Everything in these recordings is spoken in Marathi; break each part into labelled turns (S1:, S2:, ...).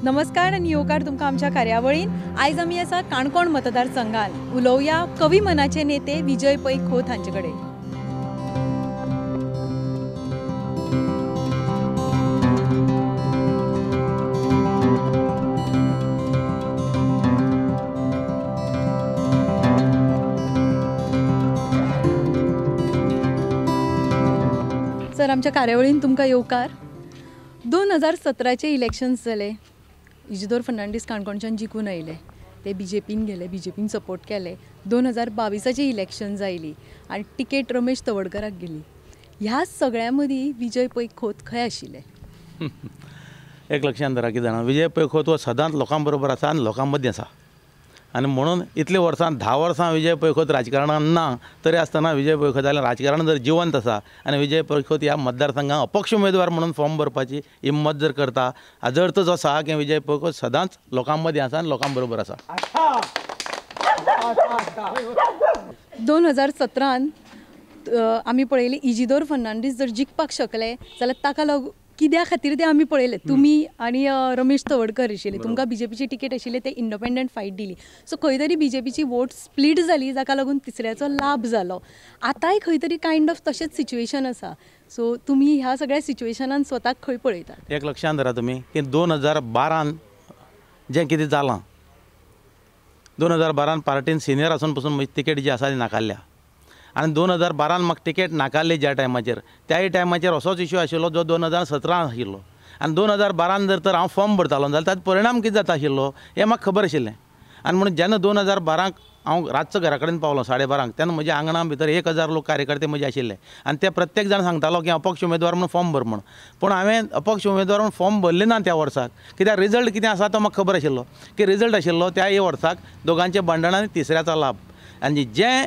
S1: नमस्कार आणि येवकार तुमकां आमच्या कार्यावळीन। आयज आमी आसा काणकोण मतदारसंघान उलोवया कवी मनाचे नेते विजय पै खोत हांचे कडेन। सर, आमच्या कार्यावळीन तुमकां येवकार। 2017चे इलेक्शन्स जाले, इजिदोर फर्नांडीस काणकोणच्यान जिखून आयले, ते बीजेपीन गेले, बीजेपीन सपोर्ट केले। 2022ची इलेक्शन्स आयली आनी टिकेट रमेश तवडकराक गेली। ह्या सगळ्या मदीं विजय पै खोत खंय आशिल्ले?
S2: एक लक्षात धरा की जाणा, विजय पै खोत हो सदांच लोकां बरोबर आसा आनी लोकां मदीं आसा। आनी म्हणून इतले वर्सां 10 वर्सां विजय पै खोत राजकारणान ना तरी आसतना विजय पै खोत जाल्यार राजकारण जर जिवंत आसा आनी विजय पै खोत ह्या मतदारसंघात अपक्ष उमेदवार म्हणून फॉर्म भरपाची हिम्मत जर करता, हाजो अर्थच आसा की विजय पै खोत सदांच लोकां मदीं आसा आनी लोकां बरोबर आसा।
S1: 2017 आमी पळयली इजिदोर फर्नांडीस जर जिखपाक शकले जाल्यार ताका लागून कित्या खातीर ते आमी पळयले, तुमी आनी रमेश तवडकर आशिल्ले, तुमकां बीजेपीची टिकेट आशिल्ली, ते इंडिपेंडंट फायट दिली। सो खंय तरी बीजेपीची वोट स्प्लीट जाली, जाका लागून तिसऱ्याचो लाभ जालो। आतांय खंय तरी कायंड ऑफ तशेंच सिच्युएशन आसा। सो तुमी ह्या सगळ्या सिच्युएशनान स्वताक खंय पळयतात?
S2: एक लक्षात धरा तुमी की 2012 जें कितें जालां, 2012 पार्टीन सिनियर आसून पासून म्हजी तिकेट जी आसा ती नाकारल्या आनी 2012 म्हाका तिकेट नाकारली ज्या टायमाचेर, त्याय टायमाचेर असोच इश्यू आशिल्लो जो 2017 आशिल्लो। आनी 2012 जर तर हांव फॉर्म भरतालो जाल्यार ताचो परिणाम कितें जाता आशिल्लो हें म्हाका खबर आशिल्लें। आनी म्हणून जेन्ना 2012 हांव रातचो घरा कडेन पावलो 12:30 तेन्ना म्हज्या आंगणा भितर 1000 लोक कार्यकर्ते म्हजे आशिल्ले आनी ते प्रत्येक जाण सांगतालो की अपक्ष उमेदवार म्हणून फॉर्म भर म्हण। पूण हांवें अपक्ष उमेदवार म्हणून फॉर्म भरले ना त्या वर्साक, कित्याक रिजल्ट कितें आसा तो म्हाका खबर आशिल्लो की रिजल्ट आशिल्लो त्या वर्साक दोगांचे बंडण आनी तिसऱ्याचा लाभ। आनी जें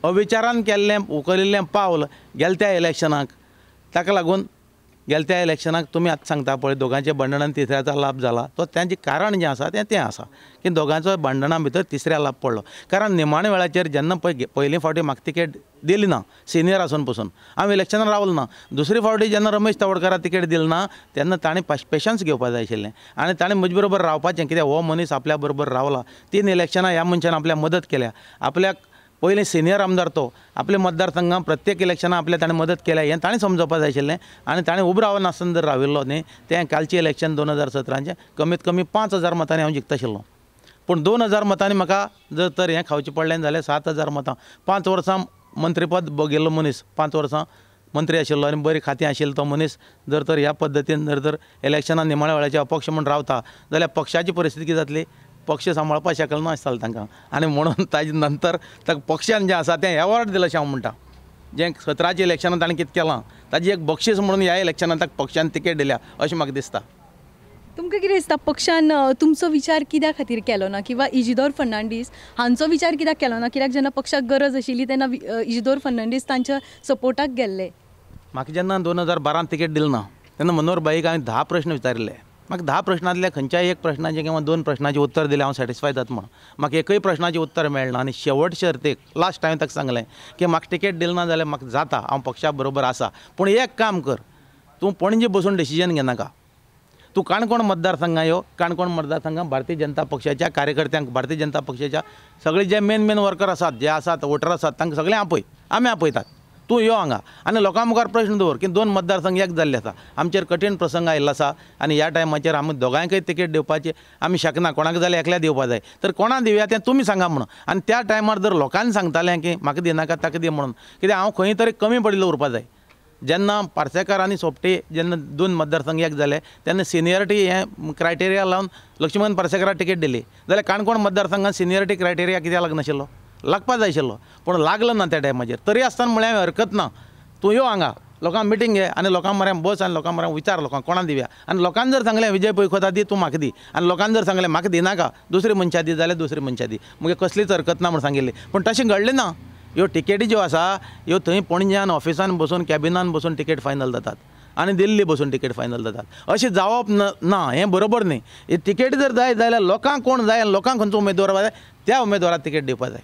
S2: अविचारान केल्लें उखलिल्लें पावल गेल्या इलेक्शनाक, ताका लागून गेल्या इलेक्शनाक तुमी आतां सांगता पळय दोगांचे बंडण आनी तिसऱ्याचा लाभ जाला, तो तांचें कारण जें आसा तें आसा की दोगांचो बंडणा भितर तिसऱ्या लाभ पडलो। कारण निमाणे वेळाचेर जेन्ना पयलीं फावटी म्हाका तिकेट दिली ना सिनियर आसून पासून, हांव इलेक्शनाक रावलो ना। दुसरी फावटी जेन्ना रमेश तवडकराक तिकेट दिली ना तेन्ना ताणें पेशन्स घेवपाक जाय आशिल्लें आनी ताणें म्हजे बरोबर रावपाचें, कित्याक हो मनीस आपल्या बरोबर रावला। 3 इलेक्शनां ह्या मनशान आपल्याक मदत केल्या, आपल्याक पयलीं सिनियर आमदार तो आपल्या मतदारसंघात प्रत्येक इलेक्शनां आपल्याक ताणें मदत केल्या हें ताणें समजोवपाक जाय आशिल्लें। आनी ताणें उबो रावनासतना जर राविल्लो न्ही तें कालचें इलेक्शन 2017चें कमीत कमी 5000 मतांनी हांव जिखता आशिल्लो। पूण 2000 मतांनी म्हाका जर तर हें खावचें पडलें जाल्यार 7000 मतां, 5 वर्सां मंत्रीपद गेल्लो मनीस, 5 वर्सां मंत्री आशिल्लो आनी बरी खातीं आशिल्लो तो मनीस जर तर ह्या पद्दतीन जर तर इलेक्शनां निमाण्या वेळाचे अपक्ष म्हणून रावता जाल्यार पक्षाची परिस्थिती कितें जातली, पक्ष सांबाळपाक शकलो नासतालो तांकां। आनी म्हणून ताजे नंतर ताका पक्षान जें आसा तें एवॉर्ड दिलें अशें हांव म्हणटा। जें 17च्या इलेक्शनांत ताणें कितें केलां ताजी एक बक्षीस म्हणून ह्या इलेक्शनांत ताका पक्षान तिकेट दिल्या अशें म्हाका दिसता।
S1: तुमकां कितें दिसता पक्षान तुमचो विचार कित्या खातीर केलो ना, किंवा इजिदोर फर्नांडीस हांचो विचार कित्याक केलो ना? कित्याक जेन्ना पक्षाक गरज आशिल्ली तेन्ना इजिदोर फर्नांडीस तांच्या सपोर्टाक गेल्ले। म्हाका
S2: जेन्ना 2012 तिकेट दिली ना तेन्ना मनोहर भाईक हांवें 10 प्रश्न विचारिल्ले। म्हाका 10 प्रश्नांतल्या खंयच्याय एक प्रश्नाचें किंवा 2 प्रश्नाचें उत्तर दिलें हांव सॅटिस्फाय जाता म्हणून। म्हाका एकय प्रश्नाचें उत्तर मेळना आनी शेवटचे सर्तेक लास्ट हांवें ताका सांगलें की म्हाका तिकेट दिली ना जाल्यार म्हाका जाता, हांव पक्षा बरोबर आसा, पूण एक काम कर, तूं पणजे बसून डिसिजन घेनाका, तूं काणकोण मतदारसंघां यो, काणकोण मतदारसंघात भारतीय जनता पक्षाच्या कार्यकर्त्यांक, भारतीय जनता पक्षाच्या सगळे जे मेन वर्कर आसात, जे आसात वोटर आसात तांकां सगळें आपय, आमी आपयतात, तूं यो हांगा आनी लोकां मुखार प्रश्न दवर की 2 मतदारसंघ एक जाल्ले आसा, आमचेर कठीण प्रसंग आयिल्लो आसा आनी ह्या टायमाचेर आमी दोगांयकय तिकेट दिवपाची आमी शकना, कोणाक जाल्यार एकल्या दिवपा जाय, तर कोणा दिवया तें तुमी सांगा म्हणून। आनी त्या टायमार जर लोकांनी सांगतालें की म्हाका दिनाका ताका दी म्हणून, कित्याक हांव खंय तरी कमी पडिल्लो उरपा जाय। जेन्ना पार्सेकार आनी सोपटे जेन्ना 2 मतदारसंघ एक जाले तेन्ना सिनियरिटी हें क्रायटेरिया लावन लक्ष्मण पार्सेकाराक तिकेट दिली, जाल्यार काणकोण मतदारसंघात सिनियरिटी क्रायटेरिया कित्याक लागनाशिल्लो? लागपाक जाय आशिल्लो, पूण लागलो ना त्या टायमाचेर। तरी आसतना म्हळ्यार हरकत ना, तूं यो हांगा, लोकांक मिटींग घे आनी लोकां म्हऱ्यान बस आनी लोकां म्हऱ्यान विचार लोकांक कोणा दिवया। आनी लोकांनी जर सांगलें विजय पै खोता दी, तूं म्हाका दी, आनी लोकांनी जर सांगलें म्हाका दिनाका, दुसरी मनशां दी जाल्यार दुसरी मनशां दी, मुगे कसलीच हरकत ना म्हूण सांगिल्ली। पूण तशें घडलें ना। ह्यो टिकेटी ज्यो आसा ह्यो थंय पणज्यान ऑफिसान बसून कॅबिनान बसून तिकेट फायनल जातात आनी दिल्ली बसून तिकेट फायनल जातात, अशें जावप ना, हें बरोबर न्ही। ही तिकेट जर जाय जाल्यार लोकांक कोण जाय आनी लोकांक खंयचो उमेदवार जाय त्या उमेदवाराक तिकेट दिवपाक जाय।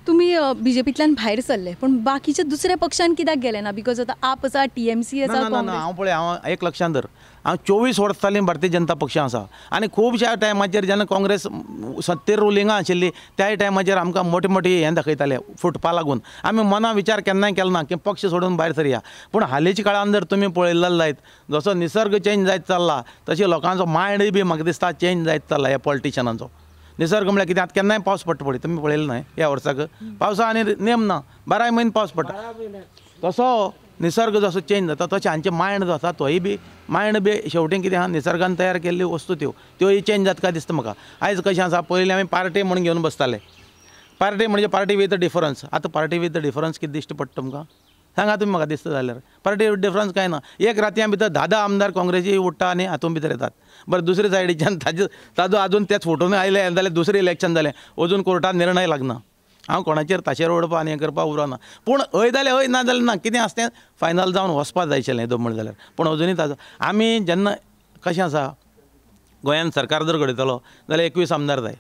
S1: तुम्ही बीजेपींतल्यान भायर सरले पण बाकीचे दुसऱ्या पक्षान कित्याक गेले ना बिकॉज आतां आप आसा TMC
S2: ना
S1: आसा
S2: ना ना हांव पळय हांव एक लक्षांत धर हांव 24 वर्सां जालीं भारतीय जनता पक्षा आसा आनी खुबश्या टायमाचेर जेन्ना काँग्रेस सत्तेर रुलिंगा आशिल्ली त्या टायमाचेर आमकां मोटी मोटी हें दाखयताले फुटपा लागून आमी मना विचार केन्नाय केलो ना की पक्ष सोडून भायर सरया पूण हालींच्या काळान जर तुमी पळयलें जायत जसो निसर्ग चेंज जायत चल्ला तशें लोकांचो मायंडूय बी म्हाका दिसता चेंज जायत चल्ला ह्या पॉलिटिशनाचो निसर्ग म्हळ्यार कितें आतां केन्नाय पावस पडटा पळय तुमी पळयलें न्हय ह्या वर्साक पावसा आनी नेम ना 12 म्हयने पावस पडटा तसो निसर्ग जसो चेंज जाता तशें हांचे मायंड जो आसा तोय बी मायंड बी शेवटी कितें आहा निसर्गान तयार केल्ली वस्तू त्योय चेंज जाता काय दिसता म्हाका आयज कशें आसा पयलीं आमी पार्टी म्हणून घेवन बसताले पार्टी म्हणजे पार्टी विथ डिफरन्स आतां पार्टी विथ डिफरन्स कितें दिश्टी पडटा तुमकां सांगा तुमी म्हाका दिसता जाल्यार पार्टी विथ डिफरन्स कांय ना एक रातया भितर 10 आमदार काँग्रेसी उठ्ठा आनी हातूंत भितर येतात बरें दुसरे सायडीच्यान ताजो आजून तेच फोटोन आयले जाल्यार दुसरें इलेक्शन जालें अजून कोर्टान निर्णय लागना हांव कोणाचेर ताचेर ओडपा आनी हें करपाक उरना पूण हय जाल्यार हय ना जाल्यार ना कितें आसा तें फायनल जावन वचपाक जाय आशिल्लें दम म्हणलें जाल्यार पूण अजुनूय ताजो आमी जेन्ना कशें आसा गोंयांत सरकार जर घडयतलो जाल्यार 21 आमदार जाय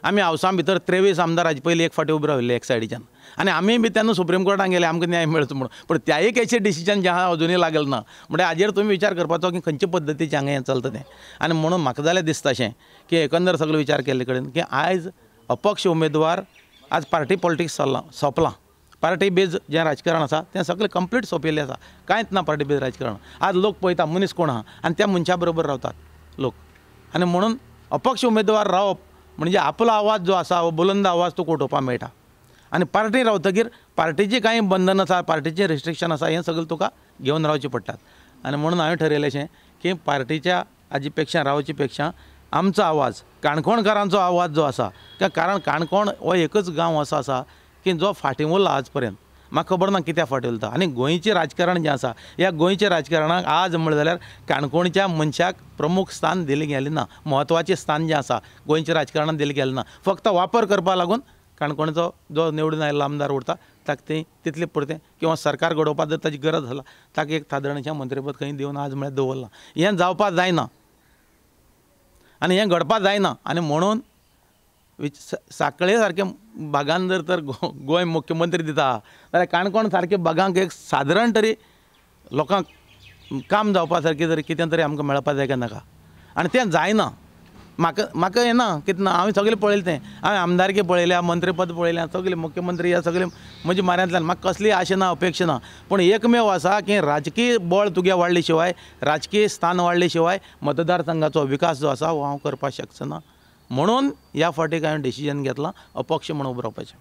S2: आमी हावसा भितर 23 आमदाराचे पयलीं एक फावटी उबे राविल्ले एक सायडीच्यान आनी आमी बी तेन्ना सुप्रीम कोर्टान गेले आमकां न्याय मेळचो म्हणून पूण त्याय केसी डिसिजन जें आहा अजुनूय लागलें ना म्हणजे हाजेर तुमी विचार करपाचो की खंयचे पद्दतीचें हांगा हें चलता तें आनी म्हणून म्हाका जाल्यार दिसता अशें की एकंदर सगळो विचार केल्ले कडेन की आयज अपक्ष उमेदवार आज पार्टी पॉलिटिक्स सोंपलां पार्टी बेज जें राजकारण आसा तें सगळें कंप्लीट सोंपिल्लें आसा कांयच ना पार्टी बेज राजकारण आज लोक पळयता मनीस कोण आहा आनी त्या मनशा बरोबर रावतात लोक आनी म्हणून अपक्ष उमेदवार रावप म्हणजे आपलो आवाज जो आसा हो बुलंद आवाज तो कोटोवपाक मेळटा आनी पार्टी रावतकीर पार्टीची कांय बंधन आसा पार्टीचें रिस्ट्रिक्शन आसा हें सगळें तुका घेवन रावचें पडटात आनी म्हणून हांवें ठरयलें अशें की पार्टीच्या हाजे पेक्षा रावचे पेक्षा आमचो आवाज काणकोणकारांचो आवाज जो आसा कारण काणकोण हो एकच गांव असो आसा की जो फाटीं उरला आज पर्यंत म्हाका खबर ना कित्याक फाटीं उरता आनी गोंयचें राजकारण जें आसा ह्या गोंयच्या राजकारणाक आज म्हणलें जाल्यार काणकोणच्या मनशाक प्रमुख स्थान दिलें गेलें ना म्हत्वाचें स्थान जें आसा गोंयच्या राजकारणांत दिलें गेलें ना फक्त वापर करपा लागून काणकोणचो जो निवडून आयिल्लो आमदार उरता ताका तें तितलें पुरतें किंवा सरकार घडोवपाक जर ताची गरज आसा ताका एक सादारणशें मंत्रीपद खंय दिवन आज म्हळ्यार दवरलां हें जावपाक जायना आनी हें घडपाक जायना आनी म्हणून सांकळे सारके भागान जर गोंय मुख्यमंत्री दिता जाल्यार काणकोण सारके भागांक एक सादारण तरी लोकांक काम जावपा सारकें तरी कितें तरी आमकां मेळपाक जाय काय नाका आनी तें जायना म्हाका हें ना कितें ना हांवें सगळें पळयलें तें हांवें आमदारकी पळयल्या मंत्रीपद पळयल्या सगळें मुख्यमंत्री ह्या सगळें म्हज्या म्हऱ्यांतल्यान म्हाका कसलीय आशा ना अपेक्षा ना पूण एकमेव आसा की राजकीय बळ तुगे वाडले शिवाय राजकीय स्थान वाडले शिवाय मतदारसंघाचो विकास जो आसा हो हांव करपाक शकचो ना म्हणून ह्या फावटीक हांवें डिसिजन घेतलां अपक्ष म्हणून उबो रावपाचें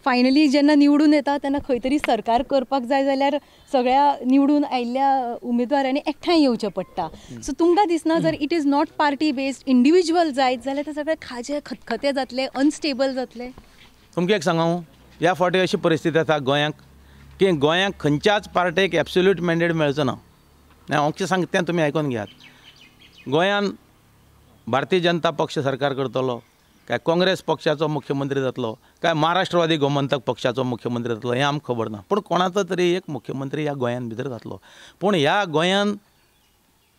S1: फायनली जेन्ना निवडून येता तेन्ना खंय तरी सरकार करपाक जाय जाल्यार सगळ्या निवडून आयिल्ल्या उमेदवारांनी एकठांय येवचें पडटा सो तुमकां दिसना जर it is not party based individual जायत जाल्यार ते सगळे खाजे खतखते जातले अनस्टेबल जातले
S2: तुमकां एक सांगू ह्या फावटी अशी परिस्थिती आसा गोंयांक की गोंयांक खंयच्याच पार्टेक एब्सोल्यूट मॅन्डेट मेळचो ना हांव अशें सांगता तें तुमी आयकून घेयात गोंयांत भारतीय जनता पक्ष सरकार करतलो काय काँग्रेस पक्षाचो मुख्यमंत्री जातलो काय महाराष्ट्रवादी गोमंतक पक्षाचो मुख्यमंत्री जातलो हें आमकां खबर ना पूण कोणाचो तरी एक मुख्यमंत्री ह्या गोंयांत भितर जातलो पूण ह्या गोंयांत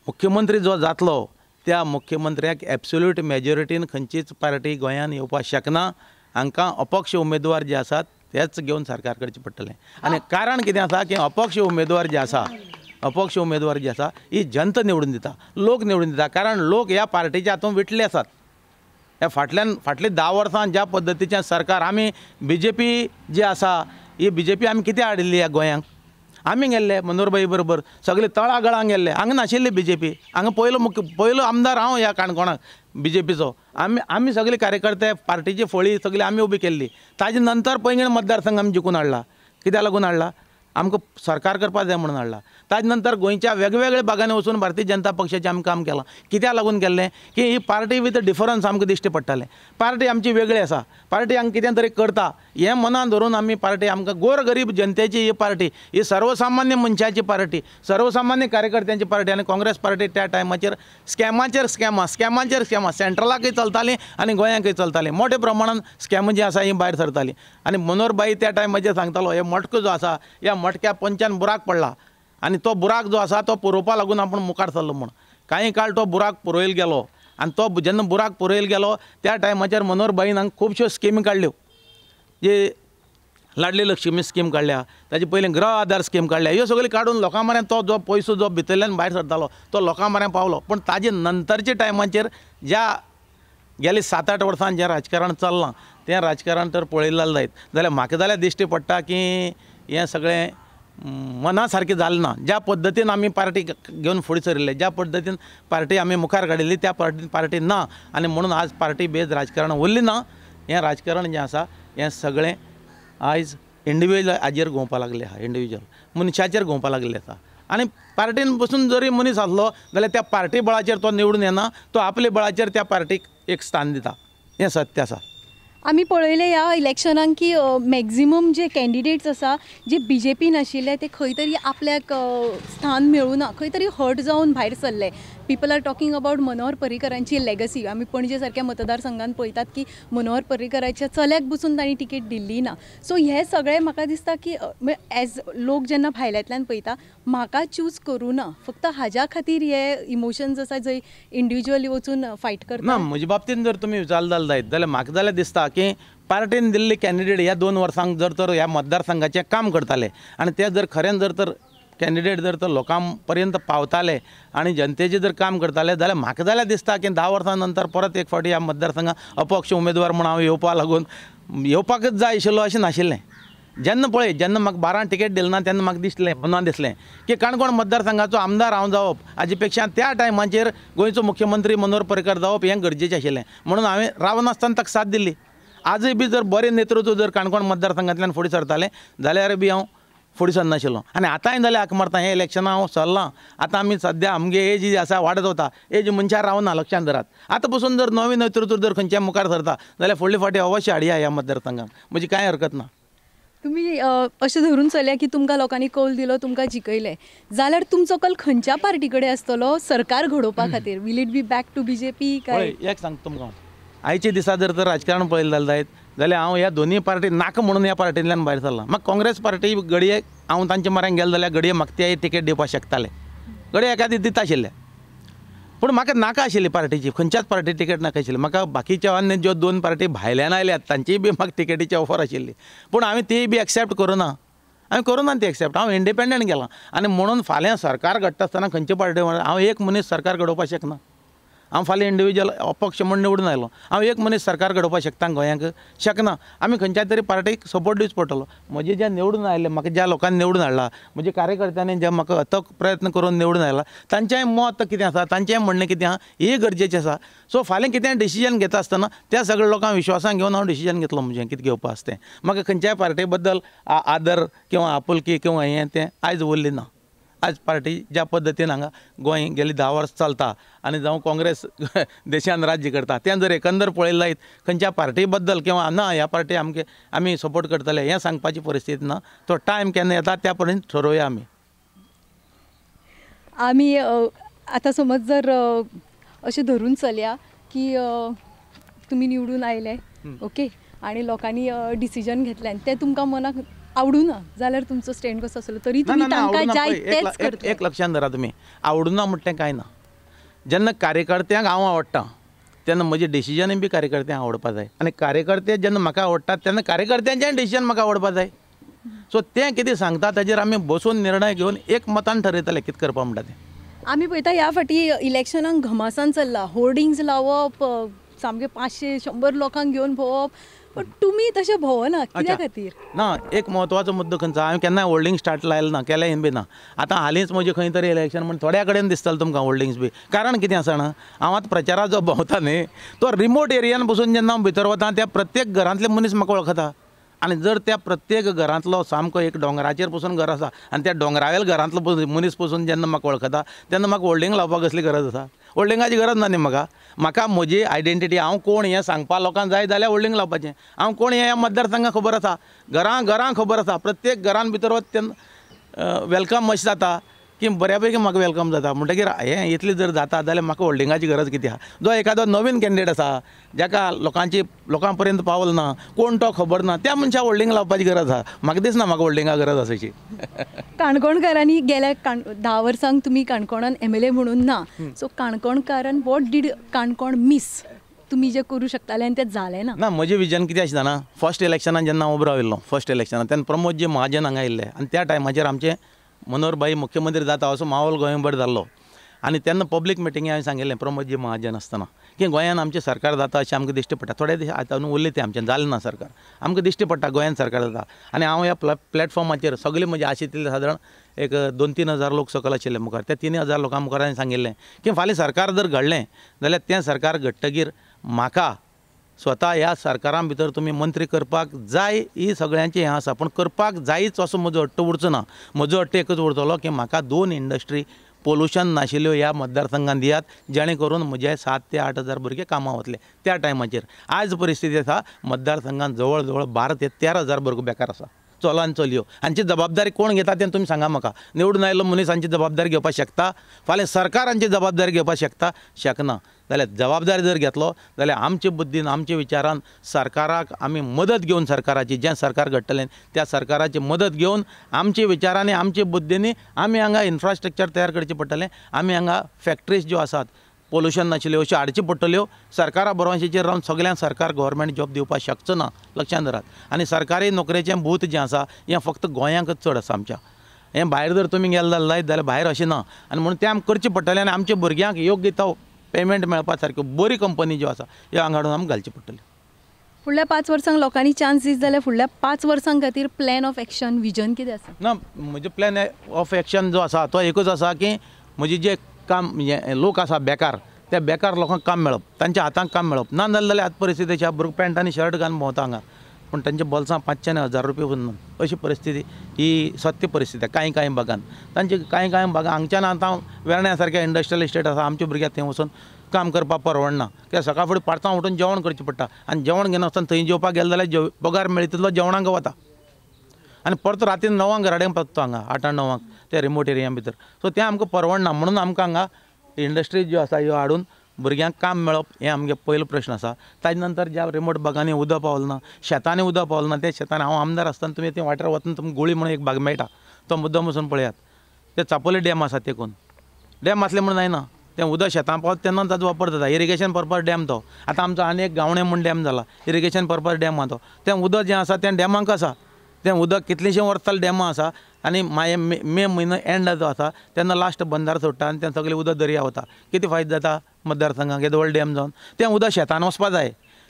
S2: मुख्यमंत्री जो जातलो त्या मुख्यमंत्र्याक एब्सोल्यूट मेजॉरिटीन खंयचीच पार्टी गोंयांत येवपाक शकना हांकां अपक्ष उमेदवार जे आसात तेच घेवन सरकार करचें पडटलें आनी कारण कितें आसा की अपक्ष उमेदवार जे आसा ही जनता निवडून दिता लोक निवडून दिता कारण लोक ह्या पार्टीच्या हातूंत विटले आसात ह्या फाटली 10 वर्सां ज्या पद्दतीचें सरकार आमी BJP जी आसा ही BJP आमी कित्याक हाडिल्ली ह्या गोंयांक आमी गेल्ले मनोहरभाई बरोबर सगळे तळागळांक गेल्ले हांगा नाशिल्ली BJP हांगा पयलो आमदार हांव ह्या काणकोणाक BJPचो आमी सगळे कार्यकर्ते पार्टीची फळी सगळी आमी उबी केल्ली ताजे नंतर पैंगीण मतदारसंघ आमी जिखून हाडला कित्याक लागून हाडला आमकां सरकार करपाक जाय म्हणून हाडला ताजे नंतर गोंयच्या वेगवेगळ्या भागांनी वचून भारतीय जनता पक्षाचें आमी काम केलां कित्याक लागून केल्लें की ही पार्टी विथ डिफरन्स आमकां दिश्टी पडटालें पार्टी आमची वेगळी आसा पार्टी हांगा कितें तरी करता हें मनान धरून आमी पार्टी आमकां गोरगरीब जनतेची ही पार्टी ही सर्वसामान्य मनशाची पार्टी सर्वसामान्य कार्यकर्त्यांची पार्टी आनी काँग्रेस पार्टी त्या टायमाचेर स्कॅमाचेर स्कॅमां सेंट्रलाकय चलतालीं आनी गोंयांकय चलतालीं मोठ्या प्रमाणान स्कॅमां जीं आसा ही भायर सरतालीं आनी मनोहरभाई त्या टायमाचेर सांगतालो हे मटको जो आसा ह्या मटक्या पंचान बुराक पडला आनी तो बुराक जो आसा तो पुरोवपा लागून आपूण मुखार सरलो म्हूण कांय काळ तो बुराक पुरोयल गेलो आनी तो जेन्ना बुराक पुरोयल गेलो त्या टायमाचेर मनोहरभाईन हांगा खुबश्यो स्किमी काडल्यो जे लाडली लक्ष्मी स्कीम काडल्या, ताजे पयलीं गृह आधार स्कीम काडल्या, ह्यो सगळ्यो काडून लोकां म्हऱ्यान तो जो पयसो जो भितरल्यान भायर सरतालो तो लोकां म्हऱ्यान पावलो. पूण ताजे नंतरच्या टायमाचेर ज्या गेली 7-8 वर्सां जें राजकारण चल्लां तें राजकारण तर पळयलें जायत जाल्यार म्हाका जाल्यार दिश्टी पडटा की हें सगळें मना सारकें जालें ना. ज्या पद्दतीन आमी पार्टी घेवन फुडें सरिल्ले, ज्या पद्दतीन पार्टी आमी मुखार काडिल्ली त्या पार्टी ना, आनी म्हणून आज पार्टी बेज राजकारण उरली ना. हें राजकारण जें आसा हें सगळें आयज इंडिविज्युअल हाजेर घुंवपाक लागले आहा, इंडिविज्युअल मनशाचेर घुंवपाक लागले आसा. आनी पार्टीन बसून जरी मनीस आसलो जाल्यार त्या पार्टी बळाचेर तो निवडून येना, तो आपल्या बळाचेर त्या पार्टीक एक स्थान दिता. हें सत्य आसा.
S1: आमी पळयलें ह्या इलेक्शनाक की मॅक्झिमम जे कॅन्डिडेट्स आसा जे BJP आशिल्ले ते खंय तरी आपल्याक स्थान मेळूना, खंय तरी हर्ट जावन भायर सरले. People are talking about Manohar पर्रीकरांची लेगसी. आमी पणजे सारक्या मतदारसंघात पळयतात की मनोहर पर्रीकराच्या चल्याक बसून तांणी तिकेट दिल्ली ना. सो हे सगळें म्हाका दिसता की एज लोक जेन्ना भायल्यांतल्यान पळयता म्हाका चूज करूं ना, फक्त हाज्या खातीर हे इमोशन्स आसा जंय इंडिविज्युअली वचून फायट करता.
S2: ना, म्हज्या बाबतीन जर तुमी विचारलें जायत जाल्यार म्हाका जाल्यार दिसता की पार्टीन दिल्ले कॅन्डिडेट ह्या 2 वर्सांक जर तर ह्या मतदारसंघाचें काम करताले आनी ते जर खरें जर तर कॅन्डिडेट जर तर लोकां पर्यंत पावताले आनी जनतेचें जर काम करताले जाल्यार म्हाका जाल्यार दिसता की 10 वर्सां नंतर परत एक फावटी ह्या मतदारसंघात अपक्ष उमेदवार म्हणून हांव येवपाकच जाय आशिल्लो अशें नाशिल्लें. जेन्ना म्हाका 12 तिकेट दिलें ना तेन्ना म्हाका दिसलें, मनान दिसलें की काणकोण मतदारसंघाचो आमदार हांव जावप हाजे पेक्षा त्या टायमाचेर गोंयचो मुख्यमंत्री मनोहर पर्रीकर जावप हें गरजेचें आशिल्लें. म्हणून हांवें रावनासतना ताका साथ दिल्ली. आजय बी जर बरें नेतृत्व जर काणकोण मतदारसंघांतल्यान फुडें सरतालें जाल्यार बी हांव फुडें सरनाशिल्लो. आनी आतांय जाल्यार हाका मारता हें इलेक्शनां हांव सरलां. आतां आमी सद्या आमगे एज जी आसा वाडत वता, एज मनशार रावना लक्षांत धरात. आतां पसून जर नवें नेतृत्व जर खंयच्या मुखार सरता जाल्यार फुडले फावटी अवश्य हाडया ह्या मतदारसंघात, म्हजी कांय हरकत ना.
S1: तुमी अशें धरून चलया की तुमकां लोकांनी कौल दिलो, तुमकां जिखयलें जाल्यार तुमचो कल खंयच्या पार्टी कडेन आसतलो सरकार घडोवपा खातीर? Will it be back to BJP काय?
S2: एक सांगता तुमकां, आयच्या दिसा जर तर राजकारण पळयलें जायत जाल्यार हांव ह्या दोनूय पार्टी नाका म्हणून ह्या पार्टींतल्यान भायर सरला. म्हाका काँग्रेस पार्टी घडये हांव तांच्या म्हऱ्यान गेलो जाल्यार घडये म्हाका ते तिकेट दिवपाक शकताले, घडये एखादी दिता आशिल्ले. पूण म्हाका नाका आशिल्ली पार्टीची, खंयच्याच पार्टी तिकेट नाका आशिल्ली. म्हाका बाकीच्या अन्य ज्यो 2 पार्टी भायल्यान आयल्यात तांचीय बी म्हाका तिकेटीची ऑफर आशिल्ली. पूण हांवें ती बी एक्सेप्ट करूना. ती एक्सेप्ट. हांव इंडिपेंडंट गेलां आनी म्हणून फाल्यां सरकार घडटा आसतना खंयचे पार्टी हांव एक मनीस सरकार घडोवपाक शकना. हांव फाल्यां इंडिविज्युअल अपक्ष म्हणून निवडून आयलो, हांव एक मनीस सरकार घडोवपाक शकता गोंयांक? शकना. आमी खंयच्या तरी पार्टीक सपोर्ट दिवचो पडटलो. म्हजे जे निवडून आयले, म्हाका ज्या लोकांनी निवडून हाडला, म्हजे कार्यकर्त्यांनी जे म्हाका अथक प्रयत्न करून निवडून आयला तांचेंय मत कितें आसा, तांचेंय म्हणणें कितें आहा हें गरजेचें आसा. सो फाल्यां कितें डिसिजन घेता आसतना त्या सगळ्या लोकांक विश्वासान घेवन हांव डिसिजन घेतलो म्हजें कितें घेवपाक आसा तें. म्हाका खंयच्याय पार्टी बद्दल आदर किंवा आपुलकी किंवा हें तें आयज उरलें ना. आज पार्टी ज्या पद्दतीन हांगा गोंय गेली 10 वर्सां चलता आनी जावं काँग्रेस देशान राज्य करता तें जर एकंदर पळयलें जायत खंयच्या पार्टी बद्दल किंवा ना ह्या पार्टी आमी सपोर्ट करतले हें सांगपाची परिस्थिती ना. तो टायम केन्ना येता त्या पर्यंत ठरोवया
S1: आमी आतां समज जर अशें धरून चलया की तुमी निवडून आयले, ओके, आनी लोकांनी डिसिजन घेतलें तें तुमकां मनाक आवडूना जाल्यार तुमचो स्टँड कसो आसलो? तरी तुमी तांकां जाय तेच करतले?
S2: एक लक्षांत धरा तुमी, आवडूना म्हणटा तें कांय ना. जेन्ना कार्यकर्त्यांक हांव आवडटा तेन्ना म्हजें डिसिजनूय बी कार्यकर्त्यांक आवडपाक जाय आनी कार्यकर्ते जेन्ना म्हाका आवडटात तेन्ना कार्यकर्त्यांचें डिसिजन म्हाका आवडपाक जाय. सो तें कितें सांगता ताजेर आमी बसून निर्णय घेवन एक मतान ठरयतले कितें करपा म्हणटा तें.
S1: आमी पळयता ह्या फाटी इलेक्शनाक घमासान चल्ला, होर्डिंग्स लावप, सामके 500-100 लोकांक घेवन भोंवप, पण तुमी तशें भोंवना कित्या खातीर? ना,
S2: एक म्हत्वाचो मुद्दो खंयचो, हांवें केन्नाय होल्डिंग स्टार्ट लायलें ना, केलें बी ना. आतां हालींच म्हजें खंय तरी इलेक्शन म्हण थोड्या कडेन दिसतलें तुमकां होल्डिंग्स बी. कारण कितें आसा जाणा, हांव आतां प्रचाराक जो भोंवता न्ही तो रिमोट एरियान बसून जेन्ना हांव भितर वता त्या प्रत्येक घरांतले मनीस म्हाका वळखता. आनी जर त्या प्रत्येक घरांतलो सामको एक डोंगराचेर पसून घर आसा आनी त्या डोंगरावेल घरांतलो मनीस पसून जेन्ना म्हाका वळखता तेन्ना म्हाका होल्डिंग लावपाक कसली गरज आसा? होल्डिंगाची गरज ना न्ही म्हाका म्हजी आयडेंटिटी हांव कोण हें सांगपा लोकांक जाय जाल्यार होल्डिंग लावपाचें. हांव कोण हें ह्या मतदारसंघाक खबर आसा, घरां खबर आसा. प्रत्येक घरान भितर वता तेन्ना वेलकम अशें जाता की बऱ्यापैकी म्हाका वेलकम जाता. म्हणटकीर हें इतलें जर जाता जाल्यार म्हाका होल्डिंगाची गरज कितें आहा? जो एखादो नवीन कॅन्डिडेट आसा जाका लोकां पर्यंत पावल ना, कोण तो खबर ना, त्या मनशाक होल्डिंग लावपाची गरज आहा. म्हाका दिसना म्हाका होल्डिंगाक गरज आसाची.
S1: काणकोणकारांनी गेल्या 10 वर्सांक तुमी काणकोणान MLA म्हणून ना, सो काणकोणकारान वॉट डीड काणकोण मिस तुमी जे करूं शकताले आनी तें जालें ना.
S2: ना म्हजें विजन कितें आशिल्लें ना, फर्स्ट इलेक्शनान जेन्ना उबो राविल्लो फर्स्ट इलेक्शनान तेन्ना प्रमोदजी महाजन हांगा आयिल्ले आनी त्या टायमाचेर आमचे मनोहरभाई मुख्यमंत्री जाता असो माहोल गोंयभर जाल्लो आनी तेन्ना पब्लीक मिटिंगे हांवें सांगिल्लें प्रमोदजी महाजन आसतना की गोंयान आमचें सरकार जाता अशें आमकां दिश्टी पडटा. थोडे दीस आतां उरलें तें आमचें जालें ना सरकार, आमकां दिश्टी पडटा गोंयान सरकार जाता. आनी हांव ह्या प्लॅटफॉर्माचेर सगळे म्हजे आशिल्ले सादारण एक 2-3 हजार लोक सकयल आशिल्ले मुखार, त्या 3 हजार लोकां मुखार हांवें सांगिल्लें की फाल्यां सरकार जर घडलें जाल्यार तें सरकार घडटगीर म्हाका स्वता ह्या सरकारां भितर तुमी मंत्री करपाक जाय ही सगळ्यांचें हें आसा, पूण करपाक जायच असो म्हजो हट्ट उरचो ना. म्हजो हट्ट एकच उरतलो की म्हाका 2 इंडस्ट्री पोल्युशन नाशिल्ल्यो ह्या मतदारसंघात दियात, जेणे करून म्हजे 7 ते 8 हजार भुरगे कामां वतले. त्या टायमाचेर आयज परिस्थिती आसा मतदारसंघात जवळ जवळ 12 ते 13 हजार भुरगो बेकार आसा, चलो आनी चलयो. हांची जबाबदारी कोण घेता तें तुमी सांगा म्हाका. निवडून आयिल्लो मनीस हांची जबाबदारी घेवपाक शकता? फाल्यां सरकार हांची जबाबदारी घेवपाक शकना. जाल्यार जबाबदारी जर घेतलो जाल्यार आमचे बुद्दीन आमच्या विचारान सरकाराक आमी मदत घेवन सरकाराची जें सरकार घडटलें त्या सरकाराची मदत घेवन आमच्या विचारांनी आमचे बुद्दींनी आमी हांगा इन्फ्रास्ट्रक्चर तयार करचें पडटलें. आमी हांगा फॅक्टरीज ज्यो आसात पोल्युशन नाशिल्ल्यो अश्यो हाडच्यो पडटल्यो. सरकारा बरोवशेचेर रावन सगळ्यांक सरकार गव्हर्मेंट जॉब दिवपाक शकचो ना, लक्षांत दवरात. आनी सरकारी नोकरेचें भूत जें आसा हें फक्त गोंयांकच चड आसा आमच्या. हें भायर जर तुमी गेले जाल्यार भायर अशें ना. आनी म्हणून तें आमकां करचें पडटलें आनी आमच्या भुरग्यांक योग्य तो पेमेंट मेळपा सारक्यो बरी कंपनी ज्यो आसा ह्यो हांगा हाडून आमकां घालच्यो पडटल्यो.
S1: फुडल्या 5 वर्सांक लोकांनी चान्स दीत जाल्यार फुडल्या 5 वर्सां खातीर प्लॅन ऑफ एक्शन विजन कितें आसा?
S2: ना म्हजो प्लॅन ऑफ एक्शन जो आसा तो एकूच आसा की म्हजे जे काम लोक आसा बेकार त्या बेकार लोकांक काम मेळप, तांच्या हातांक काम मेळप. ना जाल्यार आतां परिस्थिती अशी भुरगो पॅन्ट आनी शर्ट घालून भोंवता हांगा पूण तांच्या बोल्सां 500 आनी 1000 रुपया उरना. अशी परिस्थिती ही सत्य परिस्थिती आहे कांय भागान. तांचे कांय भागान हांगच्यान आतां वेर्ण्या सारक्या इंडस्ट्रियल इस्टेट आसा आमच्या भुरग्यांक थंय वचून काम करपाक परवडना. कित्याक सकाळ फुडें 5 उठून जेवण करचें पडटा आनी जेवण घेवन वचून थंय जेवपाक गेले जाल्यार पगार मेळटा तितलो जेवणाक वता आनी परत रातीन 9 घरा कडेन पावता हांगा 8-9 त्या रिमोट एरिया भितर. सो तें आमकां परवडना. म्हणून आमकां हांगा इंडस्ट्रीज ज्यो आसा ह्यो हाडून भुरग्यांक काम मेळप हें आमगे पयलो प्रश्न आसा. ताजे नंतर ज्या रिमोट भागांनी उदक पावलें ना, शेतांनी उदक पावलें ना, त्या शेतांनी हांव आमदार आसतना तुमी ते वाठार वचून तुमकां गोळी म्हणून एक भाग मेळटा तो मुद्दम वचून पळयात. ते चापोली डॅम आसा देखून डॅम आसले म्हणून जायना, तें उदक शेतां पावता तेन्ना ताजो वापर जाता. इरिगेशन पर्पज डॅम तो. आतां आमचो आनी एक गावणें म्हूण डॅम जाला इरिगेशन पर्पज डॅम आहा तो. तें उदक जें आसा तें डॅमांक आसा. तें उदक कितलेशें वर्सां डॅमा आसा आनी मे म्हयनो एंड जो आसा तेन्ना लास्ट बंदार सोडटा आनी तें सगळें उदक दर्या वता. कितें फायदो जाता मतदारसंघाक येदो व्हड डॅम जावन? तें उदक शेतान वचपा जाय,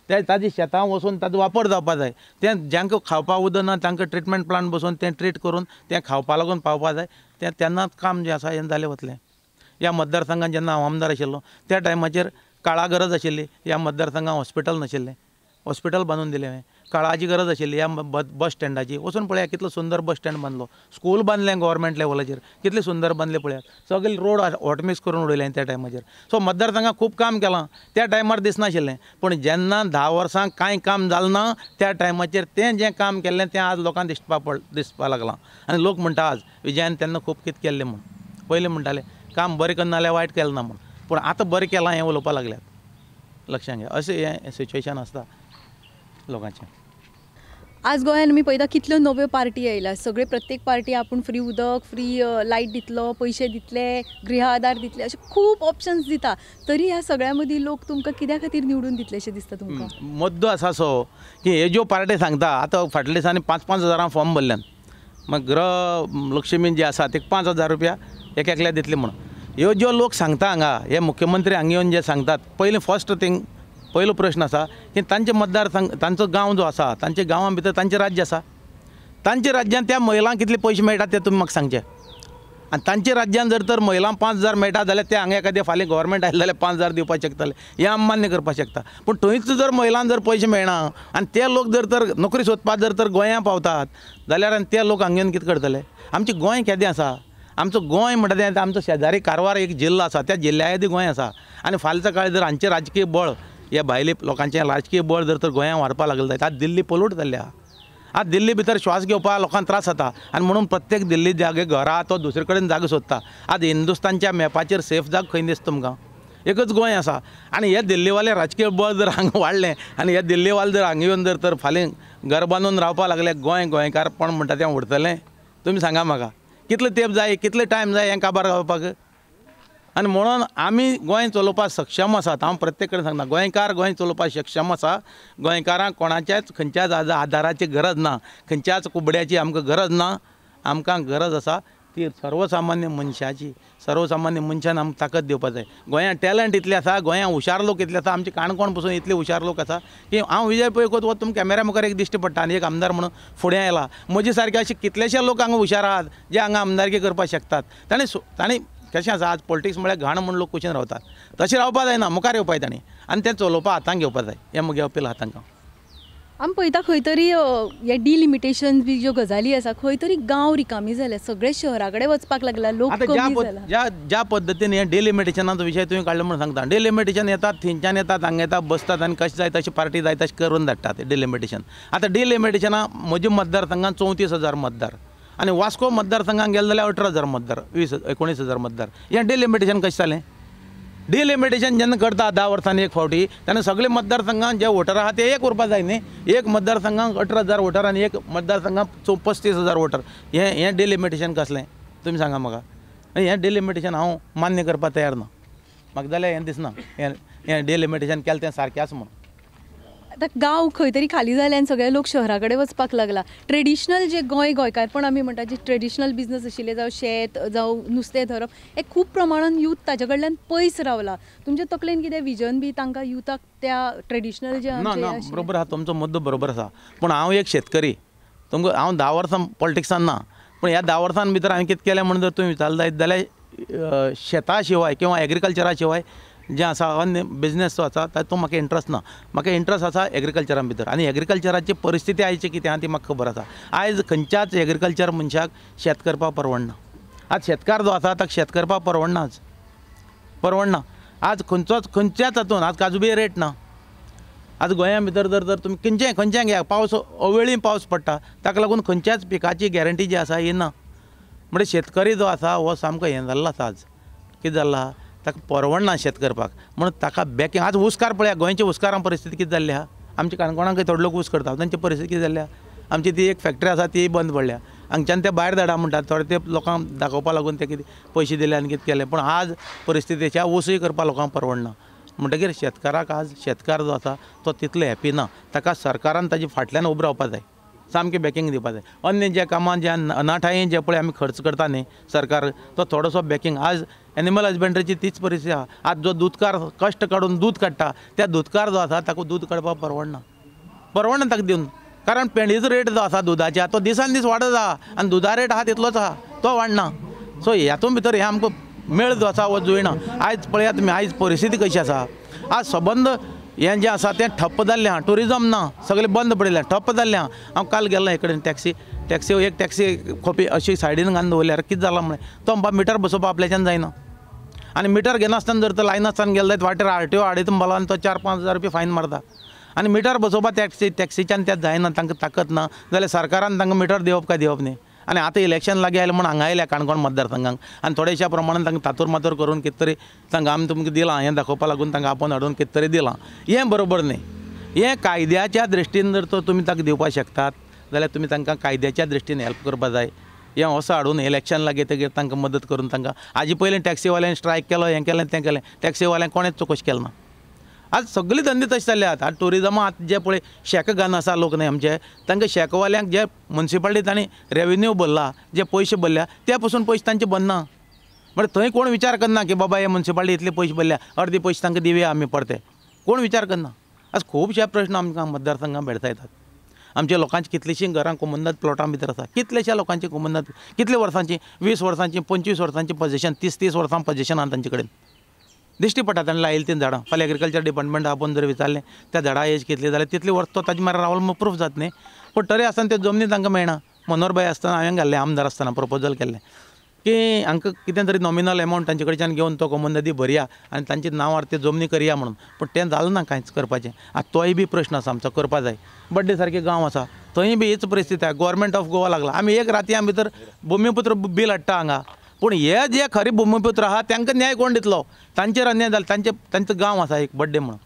S2: ते ताजी शेतां वचून ताजो वापर जावपा जाय. तें ज्यांका खावपाक उदक ना तांकां ट्रिटमेंट प्लांट बसोवन तें ट्रीट करून तें खावपा लागून पावपा जाय. तेन्नाच काम जें आसा हें जालें वतलें. ह्या मतदारसंघात जेन्ना हांव आमदार आशिल्लो त्या टायमाचेर काळा गरज आशिल्ली. ह्या मतदारसंघात हॉस्पिटल नाशिल्लें, हॉस्पिटल बांदून दिलें हांवें. काळाची गरज आशिल्ली ह्या बस स्टँडाची. वचून पळया कितलो सुंदर बस स्टँड बांदलो. स्कूल बांदलें गव्हर्मेंट लेवलाचेर कितलें सुंदर बांदलें पळयात. सगळे रोड ऑटमिक्स करून उडयले त्या टायमाचेर. सो मतदारसंघाक खूब काम केलां. त्या टायमार दिसनाशिल्लें पूण जेन्ना 10 वर्सां कांय काम जालें ना त्या टायमाचेर तें जें काम केल्लें तें आज लोकांक दिसपा लागलां. आनी लोक म्हणटा आज विजयान तेन्ना खूब कितें केल्लें म्हूण. पयलीं म्हणटाले काम बरें करना जाल्यार वायट केलें ना म्हूण, पूण आतां बरें केलां हें उलोवपाक लागल्यात. लक्षांत घे अशें हें सिच्युएशन आसता लोकांचें.
S1: आज गोंयान आमी पळयता कितल्यो नव्यो पार्टी आयल्या. सगळे प्रत्येक पार्टी आपूण फ्री उदक, फ्री लायट दितलो, पयशे दितले, गृह आदार दितले, अशे खूब ऑप्शन्स दिता. तरी ह्या सगळ्या मदीं लोक तुमकां कित्या खातीर निवडून दितले अशें दिसता तुमकां?
S2: मुद्दो आसा सो की हे ज्यो पार्टी सांगता आतां फाटल्या दिसांनी 5-5 हजारां फॉर्म भरल्यान मग गृह लक्ष्मी जे आसा ते 5,000 रुपया एकल्याक दितले म्हणून. ह्यो ज्यो लोक सांगता हांगा हे मुख्यमंत्री हांगा येवन जे सांगतात पयलीं फर्स्ट थिंग पयलो प्रश्न आसा की तांचे मतदारसंघ तांचो गांव जो आसा तांच्या गांवां भितर तांचें राज्य आसा. तांच्या राज्यांत त्या महिलांक कितले पयशे मेळटात ते तुमी म्हाका सांगचे. आनी तांच्या राज्यांत जर तर महिलांक 5,000 मेळटा जाल्यार ते हांगा एखादें फाल्यां गव्हर्मेंट आयलें जाल्यार 5,000 दिवपाक शकतले हें आमी मान्य करपाक शकता. पूण थंयच जर महिलांक जर पयशे मेळना आनी ते लोक जर तर नोकरी सोदपाक जर तर गोंयां पावतात जाल्यार आनी ते लोक हांगा येवन कितें करतले? आमचें गोंय केदें आसा. आमचो गोंय म्हणटा तें आमचो शेजारी कारवार एक जिल्लो आसा त्या जिल्ल्या येदें गोंय आसा. आनी फाल्यां सकाळीं जर हांचें राजकीय बळ ह्या भायले लोकांचें राजकीय बळ जर तर गोंयांत वाडपाक लागलें जाल्यार आज दिल्ली पोल्यूट जाल्ली आहा. आज दिल्ली भितर श्वास घेवपाक लोकांक त्रास जाता आनी म्हणून प्रत्येक दिल्ली जागे घर आहा तो दुसरे कडेन जागो सोदता. आज हिंदुस्तानच्या मॅपाचेर सेफ जागो खंय दिसता तुमकां? एकच गोंय आसा. आनी हे दिल्लीवाले राजकीय बळ जर हांगा वाडलें आनी हे दिल्लीवाले जर हांगा येवन जर तर फाल्यां घर बांदून रावपाक लागले गोंयकारपण म्हणटा तें उरतलें? तुमी सांगा म्हाका कितलो तेंप जाय कितलो टायम जाय हें काबार गावपाक? आनी म्हणून आमी गोंय चलोवपाक सक्षम आसात. हांव प्रत्येक कडेन सांगता गोंयकार गोंय चलोवपाक सक्षम आसा. गोंयकारांक कोणाच्याच खंयच्याच आदाराची गरज ना, खंयच्याच कुबड्याची आमकां गरज ना. आमकां गरज आसा ती सर्वसामान्य मनशाची. सर्वसामान्य मनशान आमकां ताकद दिवपाक जाय. गोंयांत टॅलंट इतले आसा, गोंयांत हुशार लोक इतले आसा, आमचे काणकोण पसून इतले हुशार लोक आसा की हांव विजय पै कोत वता तुमकां कॅमेरा मुखार एक दिश्टी पडटा आनी एक आमदार म्हणून फुडें आयला. म्हजे सारके अशे कितलेशे लोक हांगा हुशार आहात जे हांगा आमदारकी करपाक शकतात. तांणी कशें आसा आज पॉलिटिक्स म्हळ्यार घाण म्हणून लोक कुशीन रावतात. तशें रावपाक जायना, मुखार येवपाक तांणी आनी तें चलोवपाक हातांत घेवपाक जाय. हें म्हगे अपील आहा तांकां.
S1: आमी पळयता खंय तरी हे डिलिमिटेशन बी ज्यो गजाली आसा खंय तरी गांव रिकामी जाले, सगळे शहरा कडेन वचपाक लागला, लोक
S2: आतां
S1: कमी जाला.
S2: ज्या पद्दतीन हे डिलिमिटेशनाचो विशय तुवें काडलो म्हणून सांगता. डिलिमिटेशन येतात थंयच्यान येतात हांगा येतात बसतात आनी कशें जाय तशी पार्टी जाय तशें करून धाडटात डिलिमिटेशन. आतां डिलिमिटेशना म्हज्या मतदारसंघात 34,000 मतदार आनी वास्को मतदारसंघात गेले जाल्यार 18,000 मतदार, 19,000 मतदार. हें डिलिमिटेशन कशें जालें? डिलिमिटेशन जेन्ना करता 10 वर्सांनी एक फावटी तेन्ना सगळे मतदारसंघात जे वोटर आहा ते एक उरपा जाय न्ही. एक मतदारसंघात 18,000 वोटर आनी एक मतदारसंघात 35,000 वोटर. हें डिलिमिटेशन कसलें तुमी सांगा म्हाका. हें डिलिमिटेशन हांव मान्य करपाक तयार ना. म्हाका जाल्यार हें दिसना हें डिलिमिटेशन केलें तें सारकें आसा म्हणून.
S1: आतां गांव खंय तरी खाली जाले आनी सगळे लोक शहरा कडेन वचपाक लागला. ट्रेडिशनल जे गोंयकारपण आमी म्हणटा जे ट्रेडिशनल बिजनस आशिल्ले, जावं शेत जावं नुस्तें धरप, हे खूब प्रमाणान यूथ ताजे कडल्यान पयस रावला. तुमच्या तकलेन कितें विजन बी तांकां युथाक त्या ट्रेडिशनल जे
S2: ना बरोबर आहा, तुमचो मुद्दो बरोबर आसा. पूण हांव एक शेतकरी, तुमकां हांव 10 वर्सां पॉलिटिक्सान ना, पूण ह्या 10 वर्सां भितर हांवें कितें केलें म्हणून जर तुमी विचारले जाल्यार शेता शिवाय किंवा एग्रिकल्चरा शिवाय जें आसा अन्य बिजनेस जो आसा तातूंत म्हाका इंट्रस्ट ना. म्हाका इंट्रस्ट आसा एग्रिकल्चरा भितर. आनी एग्रिकल्चराची परिस्थिती आयची कितें आहा ती म्हाका खबर आसा. आयज खंयच्याच एग्रिकल्चर मनशाक शेत करपाक परवडना. आज शेतकार जो आसा ताका शेत करपाक परवडना. आज खंयच्याच हातूंत आज काजू बी रेट ना. आज गोंया भितर जर तुमी खंयचें घ्या, पावस अवेळी पावस पडटा ताका लागून खंयच्याच पिकाची गॅरंटी जी आसा येना. म्हणजे शेतकरी जो आसा हो सामको हें जाल्लो आसा. आज कितें जाल्ला ताका परवडना शेत करपाक म्हणून ताका बॅकिंग. आज उसकार पळया, गोंयच्या उसकारां परिस्थिती कितें जाल्ली आहा. आमच्या काणकोणांकय थोडे लोक ऊस करता, तांची परिस्थिती कितें जाल्ली आहा. आमची ती एक फॅक्टरी आसा ती बंद पडल्या. हांगच्यान ते भायर धाडा म्हणटात, थोडे ते लोकांक दाखोवपा लागून ते कितें पयशे दिले आनी कितें केलें. पूण आज परिस्थितीच्या ऊसय करपाक लोकांक परवडना. म्हणटकीर शेतकाराक आज शेतकार जो आसा तो तितलो हॅपी ना. ताका सरकारान ताजे फाटल्यान उबो रावपाक जाय, सामकें बॅकिंग दिवपाक जाय. अन्य जे कामां जे अनाठायेन जे पळय आमी खर्च करता न्ही सरकार, तो थोडोसो बॅकिंग. आज एनिमल हजबंड्रीची तीच परिस्थिती आहा. आज जो दूधकार कश्ट काडून दूध काडटा त्या दूधकार जो आसा ताका दूध काडपाक परवडना ताका दिवन. कारण पेंडीचो रेट जो आसा दुधाच्या तो दिसान दीस वाडत आहा आनी दुधा रेट आहा तितलोच आहा, तो वाडना. सो ह्यातून भितर हें आमकां मेळ जो आसा हो जुळना. आयज पळयात तुमी आयज परिस्थिती कशी आसा. आज सबंद हें जें आसा तें ठप्प जाल्लें आहा. टुरिजम ना, सगळें बंद पडिल्लें, ठप्प जाल्लें आहा. हांव काल गेल्लो हे कडेन टॅक्सी खोपी अशी सायडीन घालून दवरल्यार कितें जालां म्हळें तो म्हणपा मिटर बसोवपाक आपल्याच्यान जायना. आनी मिटर घेनासतना जर तर लायन आसतना गेलो जाल्यार वाटेर आरटीओ आडयता बोला आनी तो 4-5 हजार रुपया फायन मारता. आनी मिटर बसोवपाक टॅक्सीच्यान तें जायना, तांकां ताकद ना जाल्यार सरकारान तांकां मिटर दिवप काय दिवप न्ही. आनी आतां इलेक्शन लागीं आयलें म्हण हांगा आयल्या काणकोण मतदारसंघाक आनी थोड्याशा प्रमाणान तांकां तातूर मातूर करून कितें तरी तांकां आमी तुमकां दिलां हें दाखोवपा लागून तांकां आपोवन हाडून कितें तरी दिलां. हें बरोबर न्ही. हें कायद्याच्या दृश्टीन जर तर तुमी ताका दिवपाक शकतात जाल्यार तुमी तांकां कायद्याच्या दृश्टीन हेल्प करपाक जाय. हें असो हाडून इलेक्शन लागीं तांकां मदत करून तांकां हाजे पयलीं टॅक्सीवाल्यांनी स्ट्रायक केलो, हें केलें तें केलें, टॅक्सीवाल्यांक कोणेंच चवकशी केली ना. आज सगळे धंदे तशे जाल्ले आहात. आज टुरिजमांत जे पळय शेक घालन आसा लोक न्ही आमचे, तांकां शेकवाल्यांक जे मुन्सिपाल्टी तांणी रेवेन्यू भरला, जे पयशे भरल्या त्या पासून पयशे तांचे बंदना. म्हणजे थंय कोण विचार करना की बाबा हे मुन्सिपाल्टी इतले पयशे भरल्या, अर्दे पयशे तांकां दिवया आमी परते. कोण विचार करना. आज खुबशे प्रश्न आमकां मतदारसंघात भेटता येतात. आमच्या लोकांची कितलींशीं घरां कोमुन्नत प्लॉटां भितर आसा. कितलेशा लोकांची कोमुन्नत कितले वर्सांची 20 वर्सांची 25 वर्सांची पोझिशन 30 वर्सां पोझिशन आहा तांचे कडेन. दिश्टी पडटा ताणें लायिल्लीं तीं झाडां. फाल्यां एग्रिकल्चर डिपार्टमेंट आपोवन जर विचारलें त्या झाडां एज कितली जाल्यार तितले वर्स तो ताजे म्हऱ्यार रावलो म्हूण प्रूफ जाता न्ही. पूण तरी आसतना त्यो जमनी तांकां मेळना. मनोहरभाई आसतना हांवें घाल्लें आमदार आसतना प्रपोजल केल्लें की हांकां कितें तरी नॉमिनल एमावंट तांचे कडच्यान घेवन तो कोमुन्नती भरया आनी तांच्या नांवार ते जमनी करया म्हणून. पूण तें जालें ना कांयच करपाचें. आतां तोय बी प्रश्न आसा आमचो करपा जाय. बड्डे सारके गांव आसा थंय बी हीच परिस्थिती आहे. गव्हर्मेंट ऑफ गोवा लागला. आमी एक रातया भितर भुमिपुत्र बील हाडटा हांगा. पूण हे जे खरे भुमिपुत्र आहा तांकां न्याय कोण दितलो. तांचेर अन्याय जालो. तांचो गांव आसा एक बड्डे म्हणून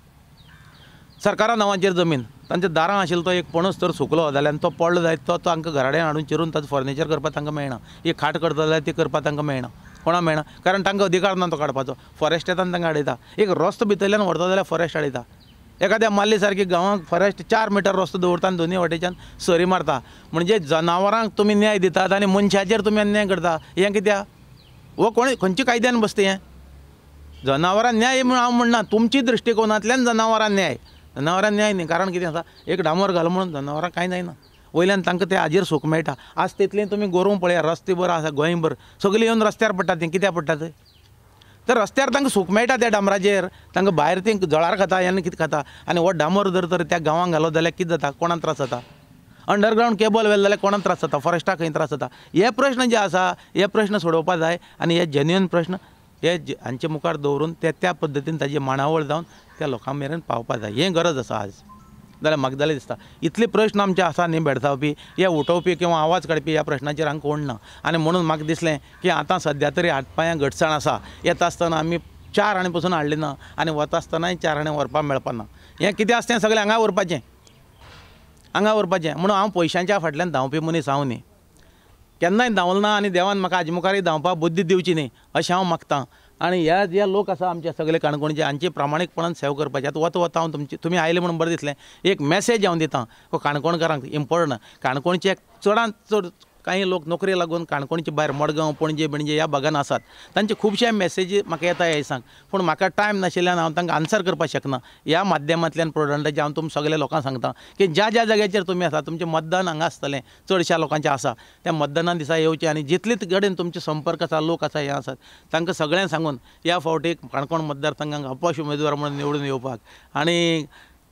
S2: सरकारा नांवाचेर जमीन, तांच्या दारां आशिल्लो तो एक पणस तर सुकलो जाल्यार तो पडलो जायत तो तांकां घराडेन हाडून चिरून ताचो फर्निचर करपाक तांकां मेळना. एक खाट करता जाल्यार ती करपाक तांकां मेळना. कोणा मेळना, कारण तांकां अधिकार ना तो काडपाचो. फॉरेस्ट येता आनी तांकां अडयता. एक रस्तो भितरल्यान व्हरता जाल्यार फॉरेस्ट अडयता. एखाद्या माल्ली सारकी गांवांक फॉरेस्ट 4 मिटर रस्तो दवरता आनी दोनी वाटेच्यान सरी मारता. म्हणजे जनावरांक तुमी न्याय दितात आनी मनशाचेर तुमी अन्याय करता. हें कित्याक? हो कोणी खंयच्या कायद्यान बसता हें? जनावरां न्याय म्हूण हांव म्हणना, तुमची दृश्टिकोनांतल्यान जनावरां न्याय. जनावरां न्याय न्ही, कारण कितें आसा, एक डांबर घाल म्हणून जनावरां कांय जायना. वयल्यान तांकां ते हाजेर सूख मेळटा. आज तितलें तुमी गोरवां पळया, रस्ते बरो आसा गोंयभर, सगळीं येवन रस्त्यार पडटात. तीं कित्याक पडटात? तर रस्त्यार तांकां सूख मेळटा त्या डांबराचेर. तांकां भायर तीं जळार खाता आनी कितें खाता. आनी हो डांबर जर तर त्या गांवांक घालो जाल्यार कितें जाता? कोणाक त्रास जाता? अंडरग्रावंड केबल व्हेलो जाल्यार कोणाक त्रास जाता? फॉरेस्टाक खंय त्रास जाता? हे प्रश्न जे आसा, हे प्रश्न सोडोवपा जाय. आनी हे जेन्युइन प्रश्न हे हांचे मुखार दवरून त्या पद्दतीन ताची मांडावळ जावन त्या लोकां मेरेन पावपा जाय. हें गरज आसा आज. जाल्यार म्हाका जाल्यार दिसता इतले प्रश्न आमचे आसा न्ही भेडसावपी, हे उठोवपी किंवा आवाज काडपी ह्या प्रश्नाचेर हांगा कोण ना. आनी म्हणून म्हाका दिसलें की आतां सद्या तरी हातपांयां घटसाण आसा. येता आसतना आमी 4 आणे पसून हाडली ना आनी वता आसतनाय 4 आणे व्हरपाक मेळपाना. हें कितें आसा तें सगळें हांगा व्हरपाचें, हांगा व्हरपाचें. म्हणून हांव पयशांच्या फाटल्यान धांवपी मनीस हांव न्ही, केन्नाय धांवलो ना. आनी देवान म्हाका हाजे मुखारय धांवपाक बुद्धी दिवची न्ही अशें हांव मागतां. आनी ह्या जे लोक आसा आमचे सगळे काणकोणचे, हांची प्रामाणीकपणान सेवा करपाची. आतां वता हांव तुमी आयले म्हणून बरें दिसलें. एक मॅसेज हांव दितां काणकोणकारांक इम्पॉर्टंट. काणकोणचे चडांत चड काही लोक नोकरी लागून काणकोणचे भायर मडगांव, पणजे बिणजे ह्या भागान आसात. तांचे खुबशे मॅसेजी म्हाका येता ह्या दिसांक, पूण म्हाका टायम नाशिल्ल्यान हांव तांकां आन्सर करपाक शकना. ह्या माध्यमांतल्यान प्रोडंटाचे हांव तुमकां सगळ्या लोकांक सांगता की ज्या ज्या जाग्याचेर तुमी आसा, तुमचें मतदान हांगा आसतलें, चडशा लोकांचें आसा. त्या मतदाना दिसा येवचें आनी जितले कडेन तुमचे संपर्क आसा, लोक आसा, हें आसात, तांकां सगळ्यांक सांगून ह्या फावटी काणकोण मतदारसंघाक अपक्ष उमेदवार म्हणून निवडून येवपाक आनी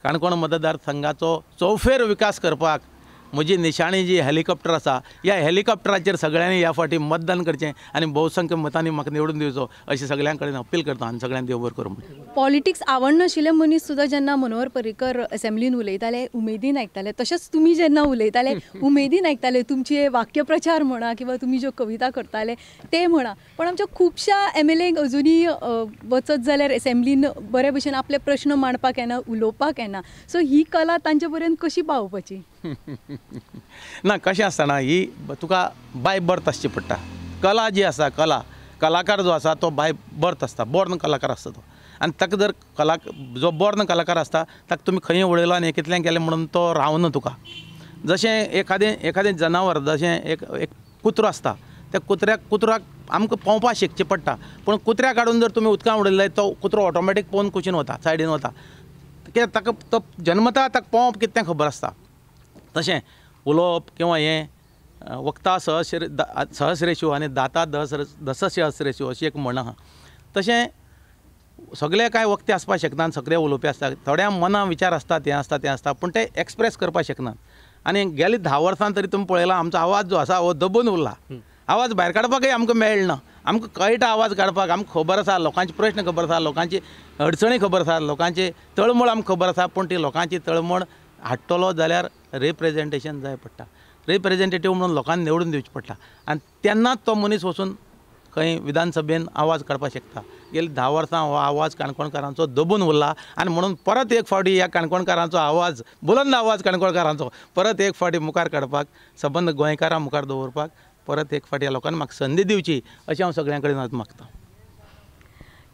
S2: काणकोण मतदारसंघाचो चौफेर विकास करपाक म्हजी निशाणी जी हेलिकॉप्टर आसा, ह्या हेलिकॉप्टराचेर सगळ्यांनी ह्या फावटी मतदान करचें आनी भोवसंख्य मतांनी म्हाका निवडून दिवचो अशें सगळ्यां कडेन अपील करता आनी सगळ्यांनी देव बरें करूं.
S1: पॉलिटिक्स आवडनाशिल्ले मनीस सुद्दां जेन्ना मनोहर पर्रीकर असेंब्लीन उलयताले उमेदीन आयकताले, तशेंच तुमी जेन्ना उलयताले उमेदीन आयकताले. तुमचे वाक्यप्रचार म्हणा किंवा तुमी ज्यो कविता करताले ते म्हणा. पण आमच्या खुबशा MLAंक अजुनी वचत जाल्यार असेंब्लीन बरे भशेन आपले प्रश्न मांडपाक येना, उलोवपाक येना. सो ही कला तांचे पर्यंत कशी पावोवपाची?
S2: ना, कशें आसता ना, ही तुका बाय बर्थ आसची पडटा. कला जी आसा, कलाकार जो आसा तो बाय बर्थ आसता, बॉर्न कलाकार आसता तो. आनी ताका जर जो बॉर्न कलाकार आसता ताका तुमी खंय उडयलो आनी कितलें केलें म्हणून तो रावना तुका. जशें एखादें जनावर, जशें एक कुत्रो आसता, त्या कुत्र्याक आमकां पोंवपाक शिकचें पडटा. पूण कुत्र्याक काडून जर तुमी उदकांत उडयलें तो कुत्रो ऑटोमॅटीक पोवन कुशीन वता, सायडीन वता. कित्याक ताका तो जन्मता ताका पोंवप कितें तें खबर आसता. तशें उलोवप किंवा हें वक्ता सहस्रेशू आनी दाता दशसहस्रेशू अशी एक म्हण आहा. तशें सगळे कांय वक्ते आसपाक शकनात, सगळे उलोवपी आसता. थोड्या मनां विचार आसता, तें आसता, पूण ते एक्सप्रेस करपाक शकनात. आनी गेलीं 10 वर्सां तरी तुमी पळयलां आमचो आवाज जो आसा हो दबून उरला. आवाज भायर काडपाकय आमकां मेळना. आमकां कळटा आवाज काडपाक, आमकां खबर आसा, लोकांचे प्रश्न खबर आसा, लोकांची अडचणी खबर आसा, लोकांची तळमळ आमकां खबर आसा. पूण ती लोकांची तळमळ हाडटलो जाल्यार रिप्रेजेंटेशन जाय पडटा. रिप्रेजेंटेटीव म्हणून लोकांनी निवडून दिवचें पडटा. आनी तेन्नाच तो मनीस वचून खंय विधानसभेन आवाज काडपाक शकता. गेली 10 वर्सां हो आवाज काणकोणकारांचो दबून उरला. आनी म्हणून परत एक फावटी ह्या काणकोणकारांचो आवाज, बुलंद आवाज काणकोणकारांचो परत एक फावटी मुखार काडपाक, सबंद गोंयकारां मुखार दवरपाक परत एक फावटी ह्या लोकांनी म्हाका संदी दिवची अशें हांव सगळ्यां कडेन आज मागतां.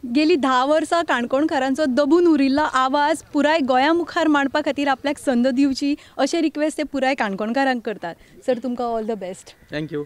S1: गेली 10 वर्सां काणकोणकारांचो दबून उरिल्लो आवाज पुराय गोंया मुखार मांडपा खातीर आपल्याक संद दिवची अशें रिक्वेस्ट ते पुराय काणकोणकारांक करतात. सर, तुमकां ऑल द बेस्ट.
S2: थँक्यू.